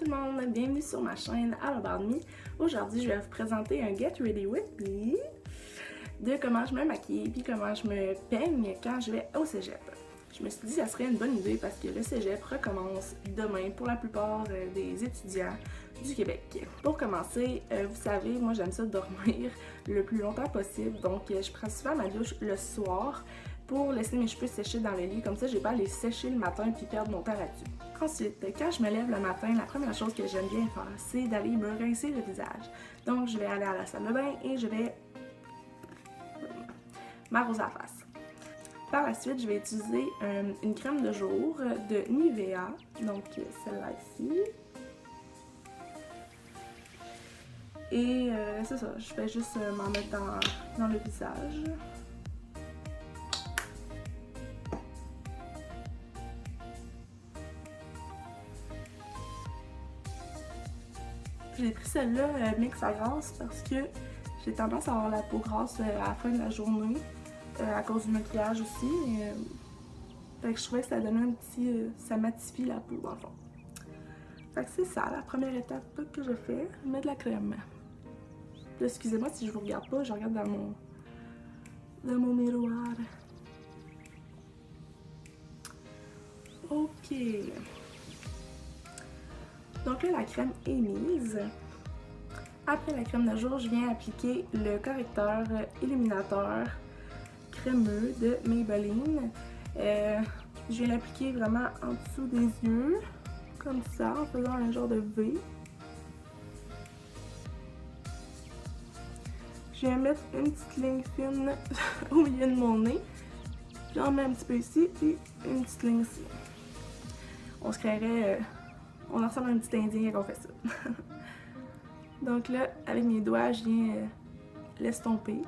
tout le monde, bienvenue sur ma chaîne All About Me. Aujourd'hui, je vais vous présenter un Get Ready With Me de comment je me maquille puis comment je me peigne quand je vais au cégep. Je me suis dit que ça serait une bonne idée parce que le cégep recommence demain pour la plupart des étudiants du Québec. Pour commencer, vous savez, moi j'aime ça dormir le plus longtemps possible, donc je prends souvent ma douche le soir pour laisser mes cheveux sécher dans le lit, comme ça j'ai pas à les sécher le matin puis perdre mon temps là-dessus. Ensuite, quand je me lève le matin, la première chose que j'aime bien faire, c'est d'aller me rincer le visage. Donc je vais aller à la salle de bain et je vais m'arroser la face. Par la suite, je vais utiliser une crème de jour de Nivea, donc celle-là ici. Et c'est ça, je vais juste m'en mettre dans le visage. J'ai pris celle-là mix à grasse parce que j'ai tendance à avoir la peau grasse à la fin de la journée à cause du maquillage aussi. Fait que je trouvais que ça donnait un petit... ça matifie la peau dans le fond. Fait que c'est ça, la première étape que je fais, mettre de la crème. Excusez-moi si je vous regarde pas, je regarde dans mon miroir. Ok. Donc là, la crème est mise. Après la crème de jour, je viens appliquer le correcteur illuminateur crémeux de Maybelline. Je viens l'appliquer vraiment en dessous des yeux, comme ça, en faisant un genre de V. Je viens mettre une petite ligne fine au milieu de mon nez. J'en mets un petit peu ici et une petite ligne ici. On se créerait... on ressemble à un petit indien quand on fait ça. Donc là, avec mes doigts, je viens l'estomper.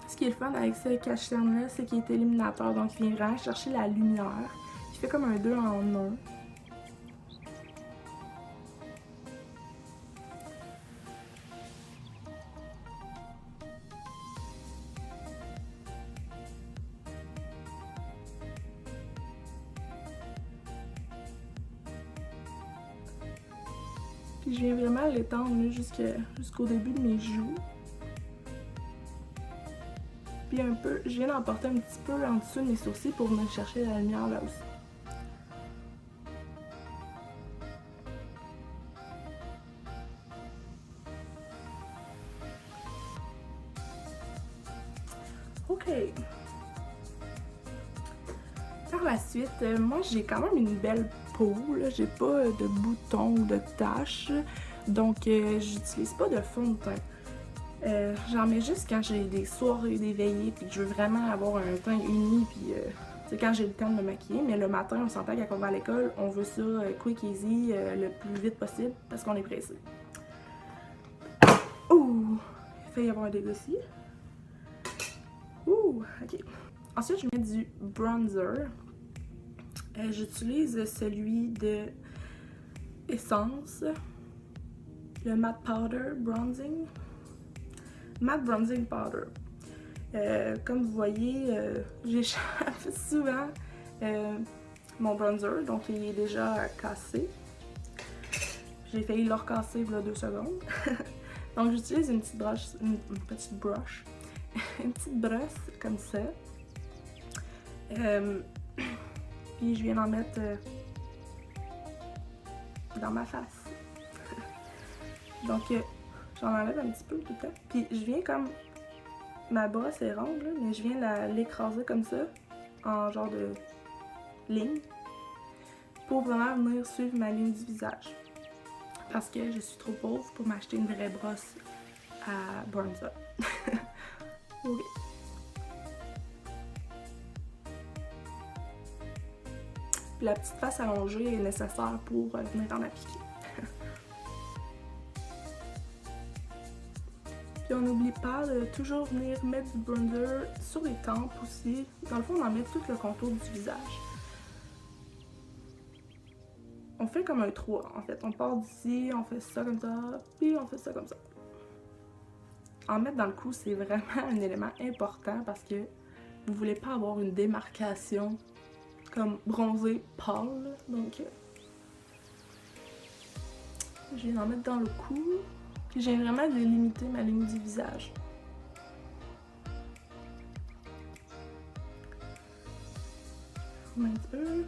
Ce qui est le fun avec ce cache-cerne-là, c'est qu'il est illuminateur, donc il vient vraiment chercher la lumière. Il fait comme un 2 en 1. Puis je viens vraiment l'étendre jusqu'au début de mes joues. Puis un peu, je viens d'emporter un petit peu en dessous de mes sourcils pour venir chercher la lumière là aussi. Ok. Par la suite, moi j'ai quand même une belle peau, j'ai pas de boutons ou de taches, donc j'utilise pas de fond de teint. J'en mets juste quand j'ai des soirées, des veillées, puis que je veux vraiment avoir un teint uni, puis c'est quand j'ai le temps de me maquiller. Mais le matin, on s'entend quand on va à l'école, on veut ça quick easy, le plus vite possible, parce qu'on est pressé. Ouh! Il fait y avoir un dégât ici. Ouh! Ok. Ensuite, je mets du bronzer. J'utilise celui de Essence, le Matte Powder Bronzing. Matte Bronzing Powder. Comme vous voyez, j'échappe souvent mon bronzer, donc il est déjà cassé. J'ai failli le recasser il y a 2 secondes. Donc j'utilise une petite brosse, une petite brosse comme ça. Puis je viens d'en mettre dans ma face. Donc j'en enlève un petit peu tout le temps. Puis je viens comme... ma brosse est ronde, là, mais je viens l'écraser comme ça, en genre de ligne, pour vraiment venir suivre ma ligne du visage. Parce que je suis trop pauvre pour m'acheter une vraie brosse à bronzer. Ok. Puis la petite face allongée est nécessaire pour venir en appliquer. Puis on n'oublie pas de toujours venir mettre du bronzer sur les tempes aussi. Dans le fond, on en met tout le contour du visage. On fait comme un 3 en fait. On part d'ici, on fait ça comme ça, puis on fait ça comme ça. En mettre dans le cou, c'est vraiment un élément important parce que vous voulez pas avoir une démarcation comme bronzé pâle. Donc, je vais en mettre dans le cou. Puis j'ai vraiment délimité ma ligne du visage. Un petit peu.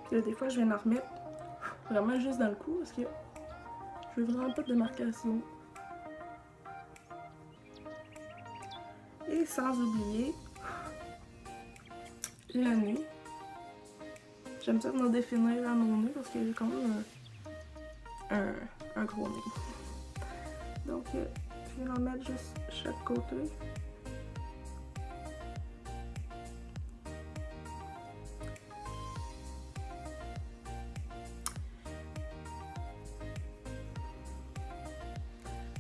Puis là, des fois, je vais en remettre vraiment juste dans le cou parce que je veux vraiment pas de démarcation. Et sans oublier le nez. J'aime ça venir définir à mon nez parce que j'ai quand même un gros nez. Donc, je vais en mettre juste chaque côté.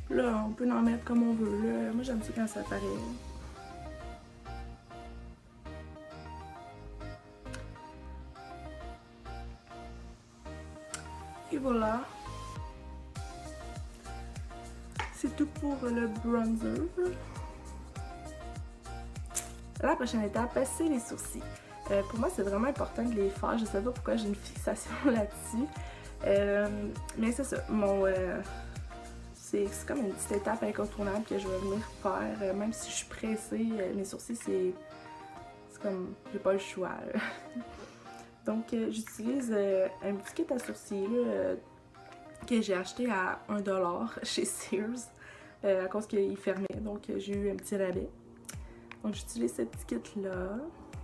Là, on peut en mettre comme on veut. Là. Moi, j'aime ça quand ça apparaît. Et voilà. C'est tout pour le bronzer. La prochaine étape, c'est les sourcils. Pour moi, c'est vraiment important de les faire. Je sais pas pourquoi j'ai une fixation là-dessus. Mais c'est ça. C'est comme une petite étape incontournable que je vais venir faire. Même si je suis pressée, mes sourcils, c'est comme, j'ai pas le choix. Donc, j'utilise un petit kit à sourcils là, que j'ai acheté à 1$ chez Sears à cause qu'il fermait. Donc, j'ai eu un petit rabais. Donc, j'utilise ce petit kit-là.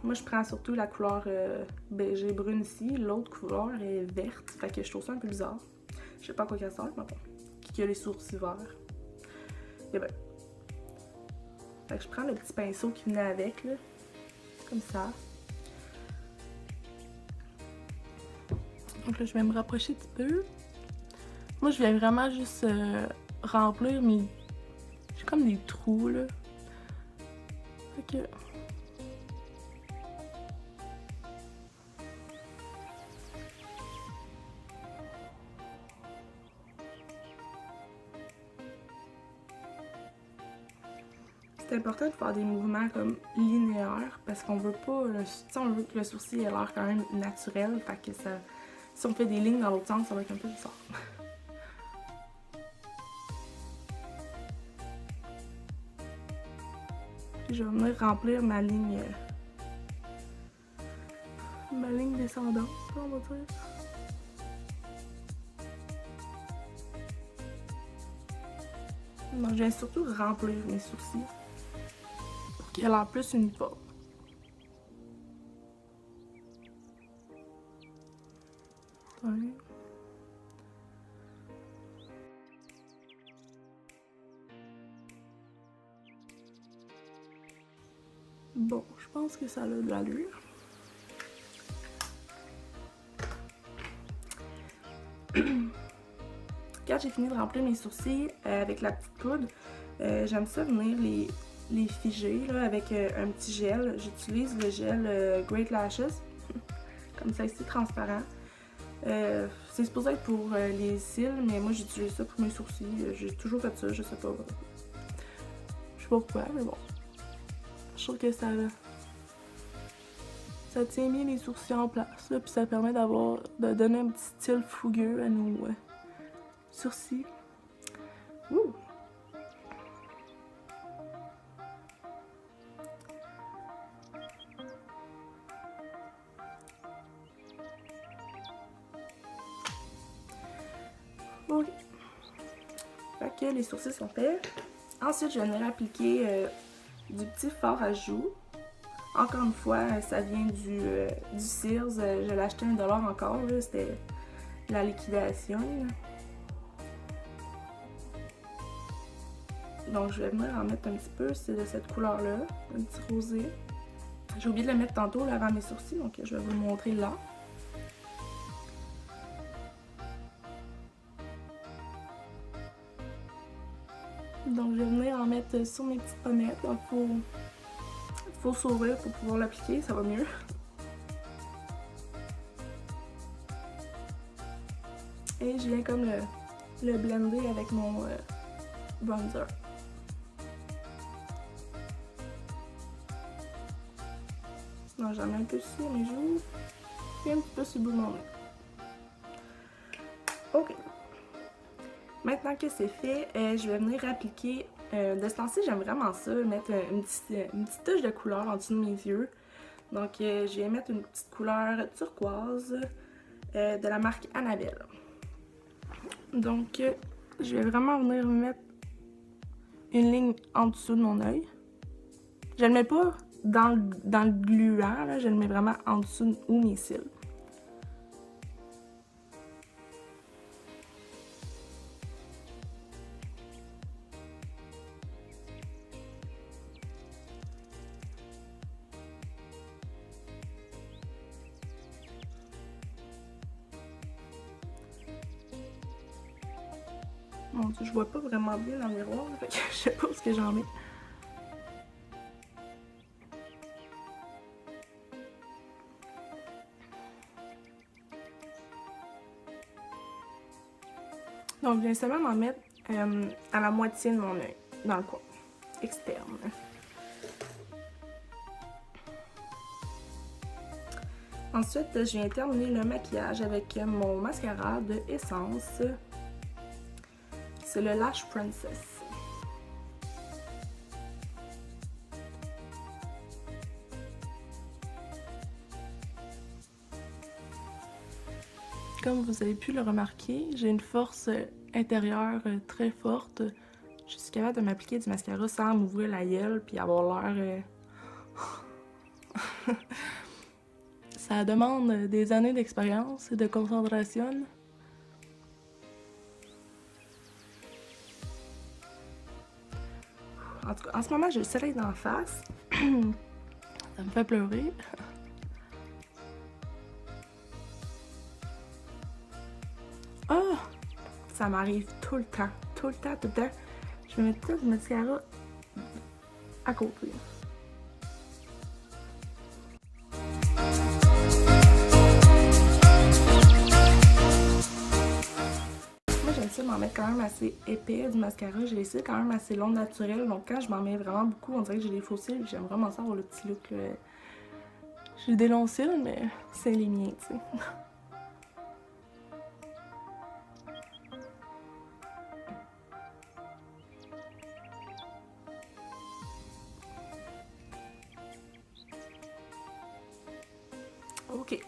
Moi, je prends surtout la couleur beige et brune ici. L'autre couleur est verte. Fait que je trouve ça un peu bizarre. Je sais pas à quoi qu'elle sert, mais bon. Qui a les sourcils verts. Et ben. Fait que je prends le petit pinceau qui venait avec, là. Comme ça. Donc là, je vais me rapprocher un petit peu. Moi, je vais vraiment juste remplir mes... J'ai comme des trous, là. Fait que... C'est important de faire des mouvements comme linéaires parce qu'on veut pas... on veut que le sourcil ait l'air quand même naturel. Fait que ça... Si on fait des lignes dans l'autre sens, ça va être un peu bizarre. Puis je vais venir remplir ma ligne descendante, on va dire. Donc je viens surtout remplir mes sourcils pour qu'il ait l'air plus uniforme. Ouais. Bon, je pense que ça a de l'allure. Quand j'ai fini de remplir mes sourcils avec la petite poudre, j'aime ça venir les figer là, avec un petit gel. J'utilise le gel Great Lashes, comme ça ici, transparent. C'est supposé être pour les cils, mais moi j'utilise ça pour mes sourcils. J'ai toujours fait ça, je sais pas. Je sais pas pourquoi, mais bon. Je trouve que ça tient bien les sourcils en place, là, puis ça permet de donner un petit style fougueux à nos sourcils. Ouh! Ok. Fait que les sourcils sont faits. Ensuite, je vais venir appliquer du petit fard à joues. Encore une fois, ça vient du Sears. Je l'ai acheté $1 encore. C'était la liquidation. Là. Donc, je vais venir en mettre un petit peu. C'est de cette couleur-là. Un petit rosé. J'ai oublié de le mettre tantôt là, avant mes sourcils. Donc, je vais vous le montrer là. vais venir en mettre sur mes petites pommettes. Donc faut s'ouvrir pour pouvoir l'appliquer, ça va mieux. Et je viens comme le blender avec mon bronzer. Donc j'en mets un peu sur mes joues et un petit peu sur le bout de mon nez. Ok. Maintenant que c'est fait, je vais venir appliquer. De ce temps-ci, j'aime vraiment ça, mettre une petite touche de couleur en dessous de mes yeux. Donc je vais mettre une petite couleur turquoise de la marque Annabelle. Donc je vais vraiment venir mettre une ligne en dessous de mon œil. Je le mets pas dans le gluant, là, je le mets vraiment en dessous où mes cils. Mon Dieu, je vois pas vraiment bien dans le miroir, fait que je sais pas où ce que j'en mets. Donc, je viens seulement m'en mettre à la moitié de mon œil, dans le coin externe. Ensuite, je viens terminer le maquillage avec mon mascara de Essence. C'est le Lash Princess. Comme vous avez pu le remarquer, j'ai une force intérieure très forte. Je suis capable de m'appliquer du mascara sans m'ouvrir la gueule puis avoir l'air... Ça demande des années d'expérience et de concentration. En tout cas, en ce moment, j'ai le soleil d'en face. Ça me fait pleurer. Oh! Ça m'arrive tout le temps. Tout le temps. Je vais mettre tout le mascara à côté. Moi, j'aime ça m'en mettre quand même assez épais du mascara. J'ai les cils quand même assez longs naturels. Donc quand je m'en mets vraiment beaucoup, on dirait que j'ai des faux cils. J'aime vraiment ça avoir le petit look. J'ai des longs cils, mais c'est les miens, tu sais. Ok,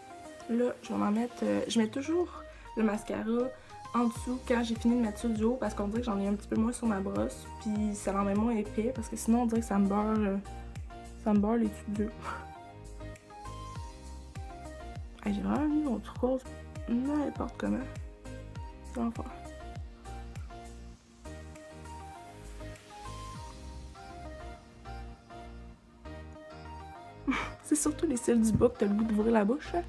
là, je vais m'en mettre... je mets toujours le mascara en dessous quand j'ai fini de mettre ça du haut parce qu'on dirait que j'en ai un petit peu moins sur ma brosse, puis ça l'en met moins épais parce que sinon on dirait que ça me beurre les tubes d'œufs. J'ai vraiment mis mon turquoise n'importe comment. C'est l'enfer. C'est surtout les cils du bas que t'as le goût d'ouvrir la bouche, hein?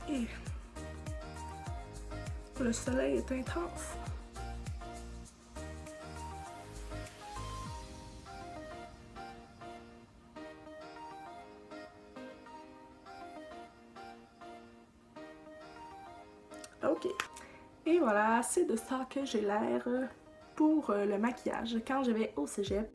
Et le soleil est intense. Ok. Et voilà, c'est de ça que j'ai l'air pour le maquillage quand je vais au cégep.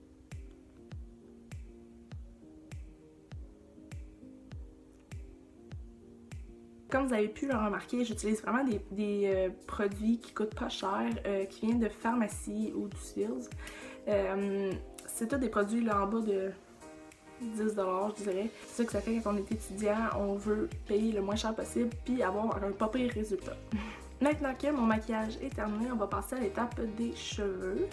Comme vous avez pu le remarquer, j'utilise vraiment des produits qui coûtent pas cher, qui viennent de pharmacie ou du Sears. C'est tous des produits là, en bas de 10 $, je dirais. C'est ça que ça fait quand on est étudiant, on veut payer le moins cher possible puis avoir un pas pire résultat. Maintenant que mon maquillage est terminé, on va passer à l'étape des cheveux.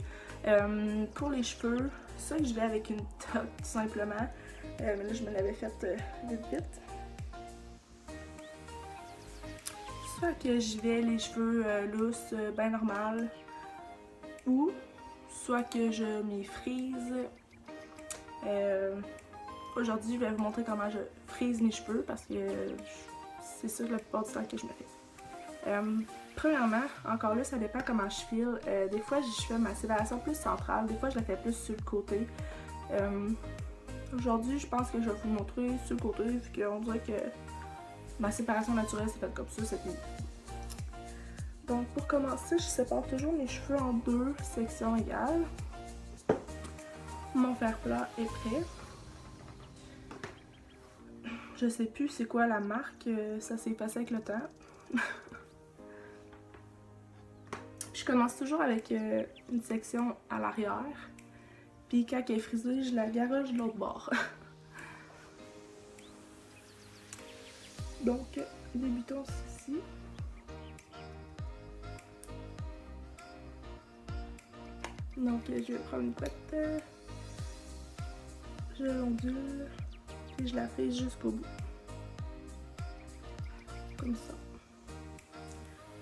Pour les cheveux, ça je vais avec une top tout simplement. Mais là je me l'avais faite vite. Soit que j'y vais les cheveux lousses, bien normal, ou soit que je m'y frise Aujourd'hui, je vais vous montrer comment je frise mes cheveux parce que c'est ça la plupart du temps que je me fais. Premièrement, encore là, ça dépend comment je file. Des fois, je fais ma séparation plus centrale, des fois, je la fais plus sur le côté. Aujourd'hui, je pense que je vais vous montrer sur le côté, vu qu'on dirait que ma séparation naturelle s'est faite comme ça cette nuit. Donc, pour commencer, je sépare toujours mes cheveux en 2 sections égales. Mon fer plat est prêt. Je sais plus c'est quoi la marque, ça s'est passé avec le temps. Je commence toujours avec une section à l'arrière. Puis quand elle est frisée, je la garoche de l'autre bord. Donc, débutons ici. Donc, je vais prendre une couette. Je l'ondule. Puis je la frise jusqu'au bout. Comme ça.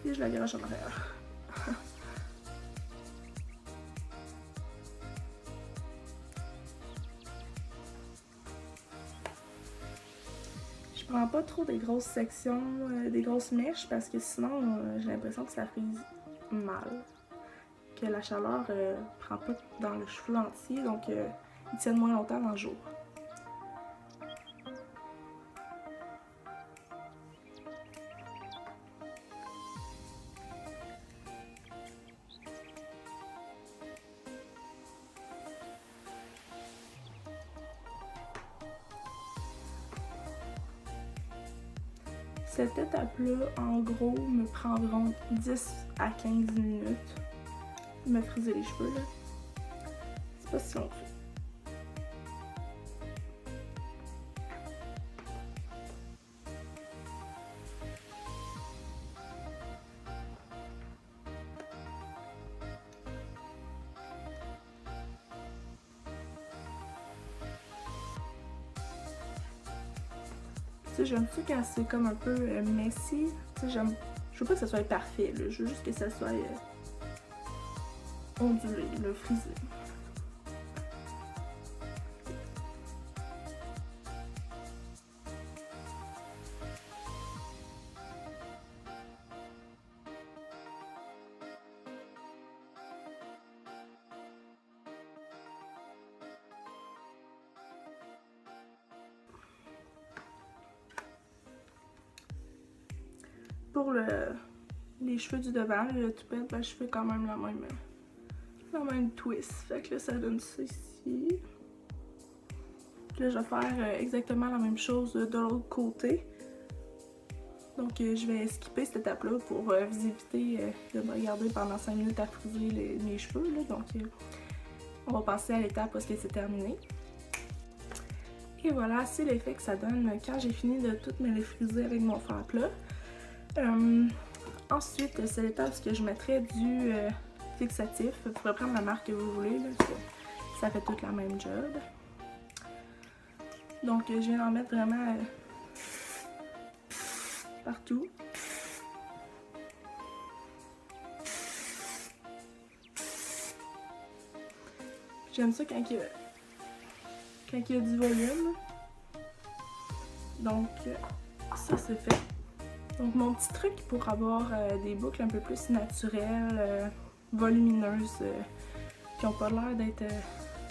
Et je la garoche en arrière. Je prends pas trop des grosses sections, des grosses mèches parce que sinon j'ai l'impression que ça frise mal. Que la chaleur prend pas dans le cheveu entier, donc ils tiennent moins longtemps dans le jour. Cette étape-là, en gros, me prend environ 10 à 15 minutes. Me friser les cheveux, là. C'est pas si long que ça. Tu sais, j'aime ça quand c'est comme un peu messy. Tu sais, je veux pas que ça soit parfait, là. Je veux juste que ça soit ondulé, le frisé. Pour les cheveux du devant, le toupette, ben, je fais quand même la même twist. Fait que là, ça donne ça ici. Puis là, je vais faire exactement la même chose de l'autre côté. Donc, je vais skipper cette étape-là pour vous éviter de me regarder pendant 5 minutes à friser mes cheveux. Là. Donc, on va passer à l'étape où c'est terminé. Et voilà, c'est l'effet que ça donne quand j'ai fini de tout me les friser avec mon fer plat. Ensuite, c'est l'étape où je mettrai du fixatif. Vous pouvez prendre la marque que vous voulez, là, parce que ça fait toute la même job. Donc, je viens d'en mettre vraiment partout. J'aime ça quand il y a du volume. Donc, ça c'est fait. Donc, mon petit truc pour avoir des boucles un peu plus naturelles, volumineuses, qui n'ont pas l'air d'être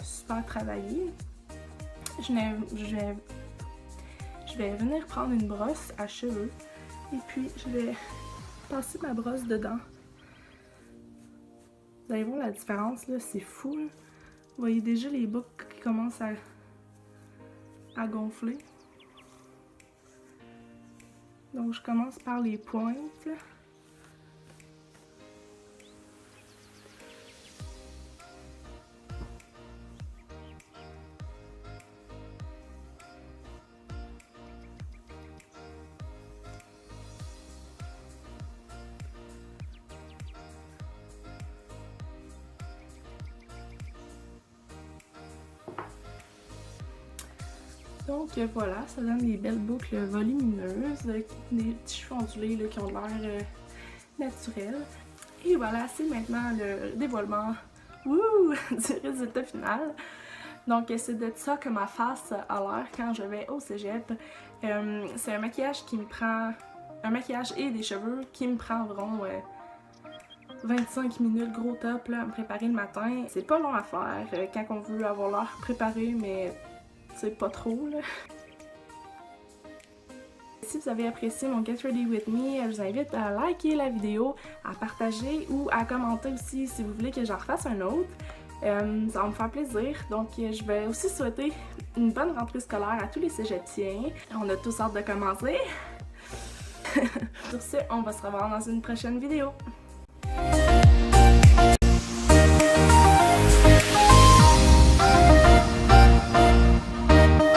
super travaillées, je vais venir prendre une brosse à cheveux et puis je vais passer ma brosse dedans. Vous allez voir la différence, là, c'est fou. Là. Vous voyez déjà les boucles qui commencent à gonfler. Donc, je commence par les pointes. Donc voilà, ça donne des belles boucles volumineuses, des petits cheveux ondulés là, qui ont l'air naturels. Et voilà, c'est maintenant le dévoilement du résultat final. Donc c'est de ça que ma face a l'air quand je vais au cégep. C'est un maquillage qui me prend... Un maquillage et des cheveux qui me prend environ 25 minutes gros top là, à me préparer le matin. C'est pas long à faire quand on veut avoir l'air préparé, mais c'est pas trop là. Si vous avez apprécié mon Get Ready With Me, je vous invite à liker la vidéo, à partager ou à commenter aussi si vous voulez que j'en refasse un autre. Ça va me faire plaisir. Donc je vais aussi souhaiter une bonne rentrée scolaire à tous les cégepiens. On a tous hâte de commencer. Sur ce, on va se revoir dans une prochaine vidéo.